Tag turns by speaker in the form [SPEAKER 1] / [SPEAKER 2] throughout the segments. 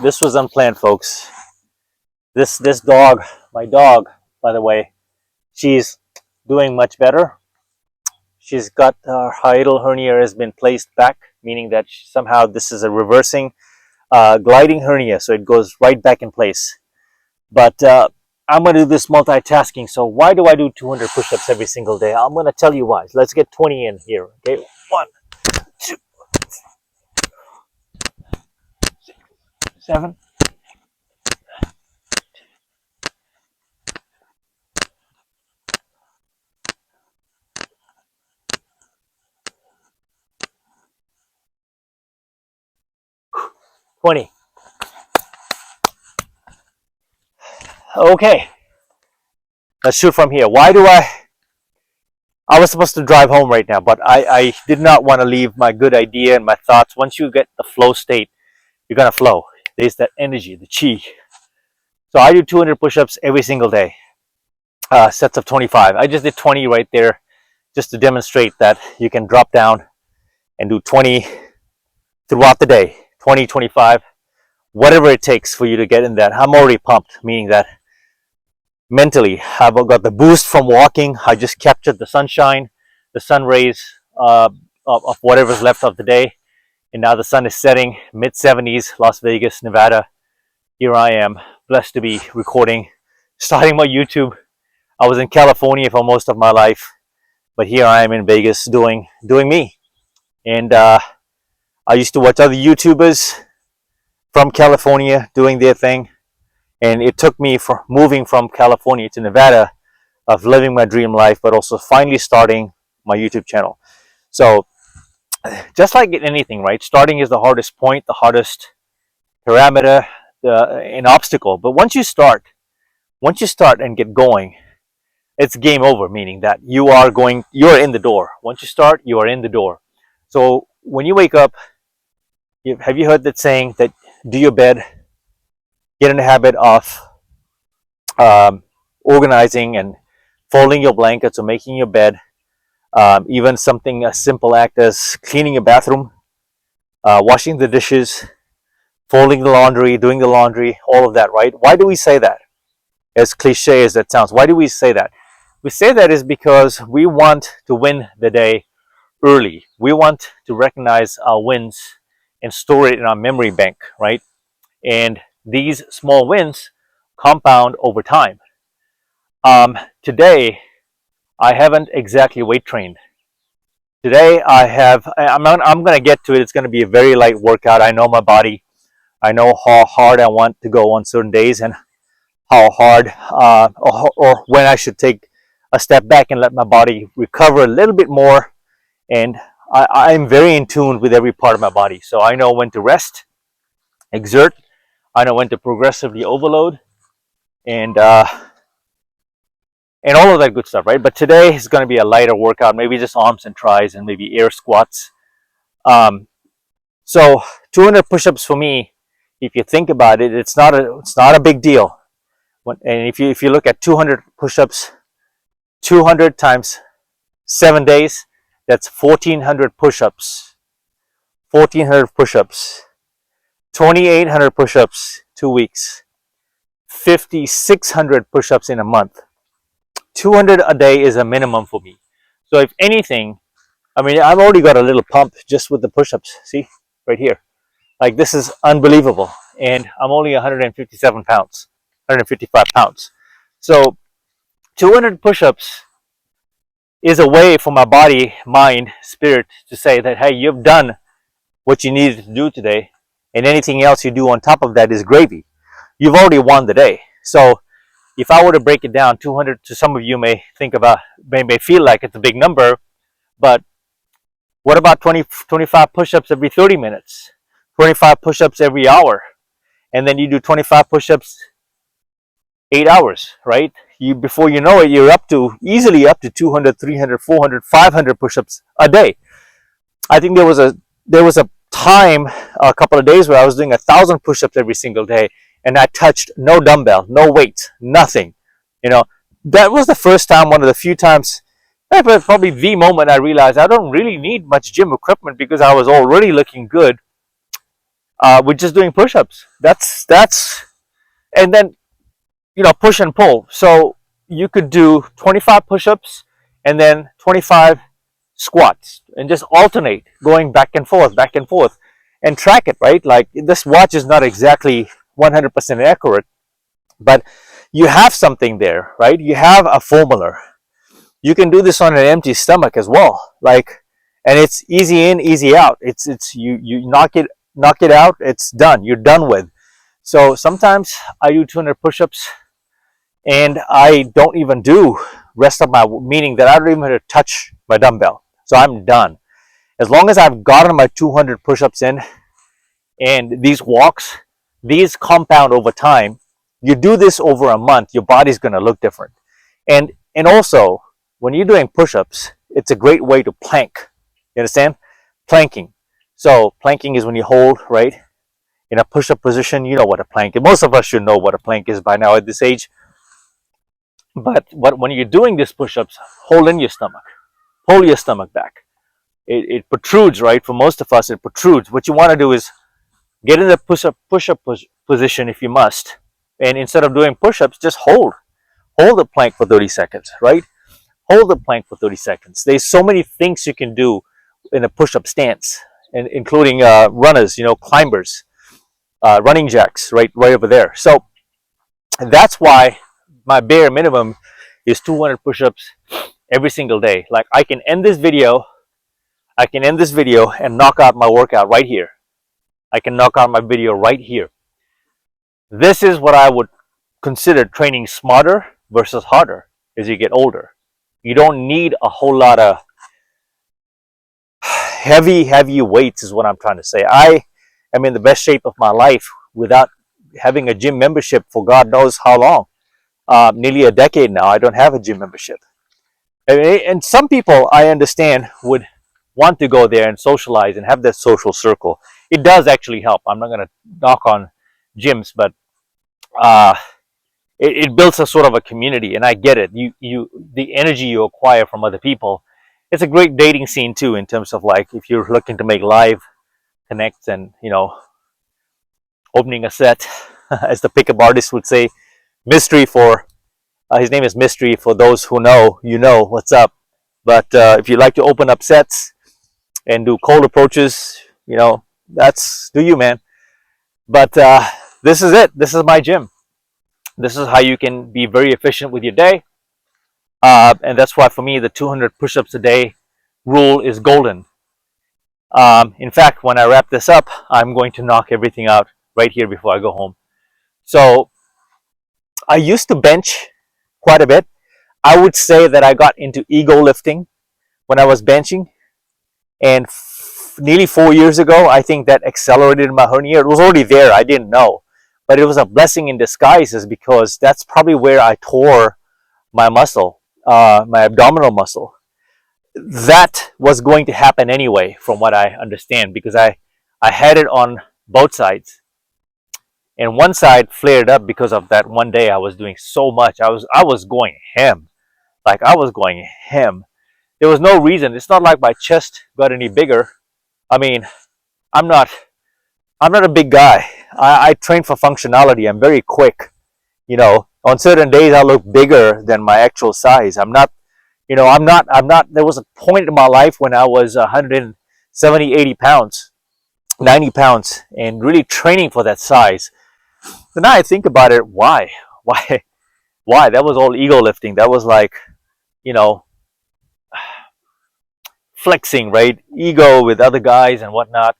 [SPEAKER 1] This was unplanned, folks. This dog, my dog, by the way, she's doing much better. She's got her hiatal hernia has been placed back, meaning that somehow this is a reversing, gliding hernia, so it goes right back in place. But I'm going to do this multitasking. So why do I do 200 push-ups every single day? I'm going to tell you why. Let's get 20 in here. Okay, 1, 2, 7. 20. Okay, let's shoot from here. Why do I was supposed to drive home right now, but I did not want to leave my good idea and my thoughts. Once you get the flow state, you're going to flow. There's that energy, the chi. So I do 200 push-ups every single day, sets of 25. I just did 20 right there just to demonstrate that you can drop down and do 20 throughout the day, 20, 25, whatever it takes for you to get in that. I'm already pumped, meaning that mentally I've got the boost from walking. I just captured the sunshine, the sun rays of whatever's left of the day, and now the sun is setting. Mid 70s, Las Vegas, Nevada. Here I am, blessed to be recording, starting my YouTube. I was in California for most of my life, but here I am in Vegas doing me. And I used to watch other YouTubers from California doing their thing. And it took me for moving from California to Nevada, of living my dream life, but also finally starting my YouTube channel. So just like in anything, right? Starting is the hardest point, the hardest parameter, an obstacle. But once you start and get going, it's game over, meaning that you're in the door. Once you start, you are in the door. So when you wake up, have you heard that saying that do your bed, get in the habit of organizing and folding your blankets or making your bed, even something as simple act as cleaning your bathroom, washing the dishes, folding the laundry, doing the laundry, all of that, right? Why do we say that? As cliche as that sounds, why do we say that? We say that is because we want to win the day early. We want to recognize our wins and store it in our memory bank, right? And these small wins compound over time. Today, I haven't exactly weight trained. Today, I'm going to get to it. It's going to be a very light workout. I know my body. I know how hard I want to go on certain days and how hard or when I should take a step back and let my body recover a little bit more. And I'm very in tune with every part of my body. So I know when to rest, exert. I know when to progressively overload, and all of that good stuff, right? But today is going to be a lighter workout, maybe just arms and tries and maybe air squats. So 200 push-ups for me, if you think about it, it's not a big deal. And if you look at 200 push-ups, 200 times 7 days, that's 1,400 push-ups. 1,400 push-ups. 2,800 push-ups 2 weeks, 5,600 push-ups in a month. 200 a day is a minimum for me. So if anything, I mean, I've already got a little pump just with the push-ups. See, right here. Like, this is unbelievable. And I'm only 157 pounds, 155 pounds. So 200 push-ups is a way for my body, mind, spirit to say that, hey, you've done what you needed to do today. And anything else you do on top of that is gravy. You've already won the day. So if I were to break it down, 200 to some of you may feel like it's a big number, but what about 25 push-ups every 30 minutes? 25 push-ups every hour? And then you do 25 push-ups 8 hours, right? Before you know it, you're easily up to 200, 300, 400, 500 push-ups a day. I think there was a time a couple of days where I was doing 1,000 push-ups every single day, and I touched no dumbbell, no weight, nothing. That was the first time, one of the few times, probably the moment I realized I don't really need much gym equipment because I was already looking good. with just doing push-ups. That's and then push and pull. So you could do 25 push-ups and then 25 squats and just alternate going back and forth and track it, right? Like this watch is not exactly 100% accurate, but you have something there, right? You have a formula. You can do this on an empty stomach as well, like, and it's easy in, easy out. It's you knock it out, it's done, you're done with. So sometimes I do 200 push-ups and I don't even do rest of my, meaning that I don't even have to touch my dumbbell. So I'm done. As long as I've gotten my 200 push-ups in, and these walks, these compound over time. You do this over a month, your body's going to look different. And also, when you're doing push-ups, it's a great way to plank. You understand? Planking. So planking is when you hold, right, in a push-up position. You know what a plank is. Most of us should know what a plank is by now at this age. But when you're doing these push-ups, hold in your stomach. Pull your stomach back. It protrudes, right? For most of us, it protrudes. What you want to do is get in the push-up position if you must. And instead of doing push-ups, just hold. Hold the plank for 30 seconds, right? Hold the plank for 30 seconds. There's so many things you can do in a push-up stance, and including runners, climbers, running jacks, right over there. So that's why my bare minimum is 200 push-ups every single day. Like I can end this video and knock out my workout right here. I can knock out my video right here. This is what I would consider training smarter versus harder as you get older. You don't need a whole lot of heavy weights is what I'm trying to say. I am in the best shape of my life without having a gym membership for God knows how long. Nearly a decade now, I don't have a gym membership. And some people, I understand, would want to go there and socialize and have that social circle. It does actually help. I'm not going to knock on gyms, but it builds a sort of a community, and I get it. The energy you acquire from other people. It's a great dating scene too, in terms of like if you're looking to make live connects and opening a set, as the pickup artist would say. Mystery for his name is Mystery for those who know. What's up. But if you like to open up sets and do cold approaches, that's do you, man. But this is it. This is my gym. This is how you can be very efficient with your day. And that's why for me, the 200 push-ups a day rule is golden. In fact, when I wrap this up, I'm going to knock everything out right here before I go home. So I used to bench quite a bit. I would say that I got into ego lifting when I was benching. And nearly 4 years ago, I think that accelerated my hernia. It was already there. I didn't know. But it was a blessing in disguise, is because that's probably where I tore my muscle, my abdominal muscle. That was going to happen anyway, from what I understand, because I had it on both sides. And one side flared up because of that one day I was doing so much. I was going ham. Like I was going ham. There was no reason. It's not like my chest got any bigger. I mean, I'm not a big guy. I train for functionality. I'm very quick. On certain days I look bigger than my actual size. I'm not. There was a point in my life when I was 170, 80 pounds, 90 pounds, and really training for that size. So now I think about it, why? That was all ego lifting. That was like, flexing, right? Ego with other guys and whatnot.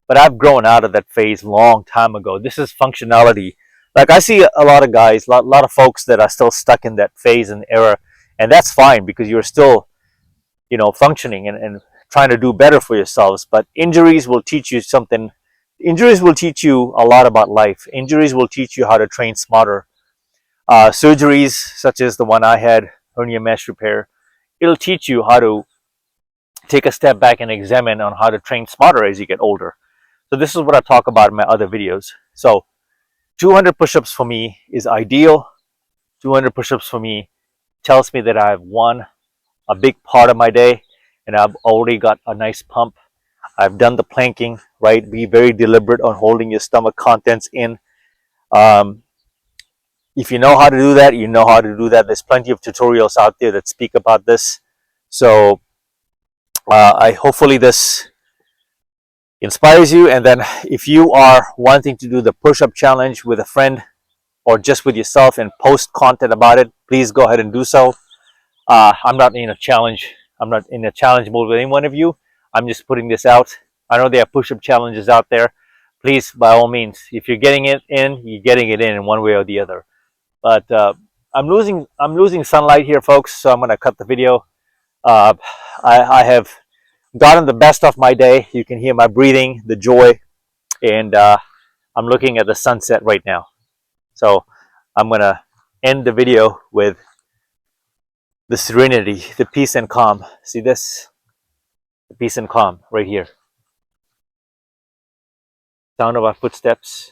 [SPEAKER 1] But I've grown out of that phase long time ago. This is functionality. Like I see a lot of guys, a lot of folks that are still stuck in that phase and era, and that's fine because you're still, functioning and trying to do better for yourselves. But injuries will teach you something. Injuries will teach you a lot about life. Injuries will teach you how to train smarter. Surgeries such as the one I had, hernia mesh repair, it'll teach you how to take a step back and examine on how to train smarter as you get older. So this is what I talk about in my other videos. So 200 push-ups for me is ideal. 200 push-ups for me tells me that I've won a big part of my day and I've already got a nice pump. I've done the planking, right? Be very deliberate on holding your stomach contents in. Um, if you know how to do that, you know how to do that. There's plenty of tutorials out there that speak about this. So I hopefully this inspires you. And then if you are wanting to do the push-up challenge with a friend or just with yourself and post content about it, please go ahead and do so. I'm not in a challenge. I'm not in a challenge mode with any one of you. I'm just putting this out. I know there are push-up challenges out there. Please, by all means, if you're getting it in, you're getting it in one way or the other. But I'm losing sunlight here, folks. So I'm gonna cut the video. Uh, I have gotten the best of my day. You can hear my breathing, the joy, and I'm looking at the sunset right now. So I'm gonna end the video with the serenity, the peace and calm. See this? The peace and calm right here. Sound of our footsteps.